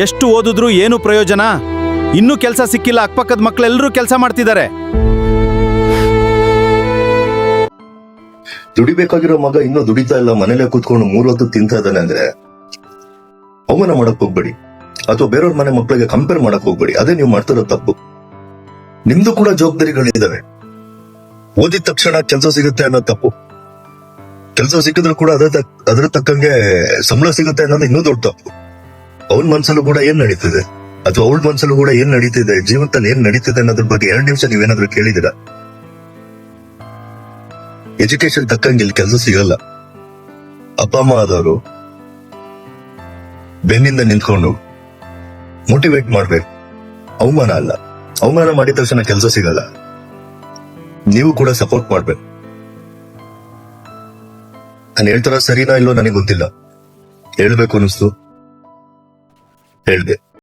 ಎಷ್ಟು ಓದಿದ್ರು ಏನು ಪ್ರಯೋಜನ? ಇನ್ನೂ ಕೆಲಸ ಸಿಕ್ಕಿಲ್ಲ. ಅಕ್ಕಪಕ್ಕದ ಮಕ್ಕಳೆಲ್ಲರೂ ಕೆಲಸ ಮಾಡ್ತಿದ್ದಾರೆ. ದುಡಿಬೇಕಾಗಿರೋ ಮಗ ಇನ್ನೂ ದುಡಿತಾ ಇಲ್ಲ, ಮನೇಲೆ ಕೂತ್ಕೊಂಡು 3 ಹೊತ್ತು ತಿಂತಾ ಇದ್ದಾನೆ ಅಂದ್ರೆ ಅವಮಾನ ಮಾಡಕ್ ಹೋಗ್ಬೇಡಿ, ಅಥವಾ ಬೇರೆಯವ್ರ ಮನೆ ಮಕ್ಕಳಿಗೆ ಕಂಪೇರ್ ಮಾಡಕ್ ಹೋಗ್ಬೇಡಿ. ಅದೇ ನೀವು ಮಾಡ್ತಿರೋ ತಪ್ಪು. ನಿಮ್ದು ಕೂಡ ಜವಾಬ್ದಾರಿಗಳಿದಾವೆ. ಓದಿದ ತಕ್ಷಣ ಕೆಲಸ ಸಿಗುತ್ತೆ ಅನ್ನೋದು ತಪ್ಪು. ಕೆಲಸ ಸಿಕ್ಕಿದ್ರು ಕೂಡ ಅದ್ರ ತಕ್ಕಂಗೆ ಸಂಬಳ ಸಿಗುತ್ತೆ ಅನ್ನೋದು ಇನ್ನೂ ದೊಡ್ಡ ತಪ್ಪು. ಅವನ ಮನ್ಸಲ್ಲೂ ಕೂಡ ಏನ್ ನಡೀತಿದೆ, ಅಥವಾ ಅವಳ ಮನ್ಸಲ್ಲೂ ಕೂಡ ಏನ್ ನಡೀತಿದೆ, ಜೀವನದಲ್ಲಿ ಏನ್ ನಡೀತಿದೆ ಅನ್ನೋದ್ರ ಬಗ್ಗೆ 2 ನಿಮಿಷ ನೀವೇನಾದ್ರೂ ಕೇಳಿದಿರ? ಎಜುಕೇಶನ್ ತಕ್ಕಂಗೆ ಇಲ್ಲಿ ಕೆಲಸ ಸಿಗಲ್ಲ. ಅಪ್ಪ ಅಮ್ಮ ಆದವರು ಬೆನ್ನಿಂದ ನಿಂತ್ಕೊಂಡು ಮೋಟಿವೇಟ್ ಮಾಡ್ಬೇಕು, ಅವಮಾನ ಅಲ್ಲ. ಅವಮಾನ ಮಾಡಿದ ತಕ್ಷಣ ಕೆಲಸ ಸಿಗಲ್ಲ. ನೀವು ಕೂಡ ಸಪೋರ್ಟ್ ಮಾಡ್ಬೇಕು. ನಾನು ಹೇಳ್ತಾರ ಸರಿನಾ ಇಲ್ಲೋ ನನಗೆ ಗೊತ್ತಿಲ್ಲ, ಹೇಳ್ಬೇಕು ಅನಿಸ್ತು, ಹೇಳ್ದೆ.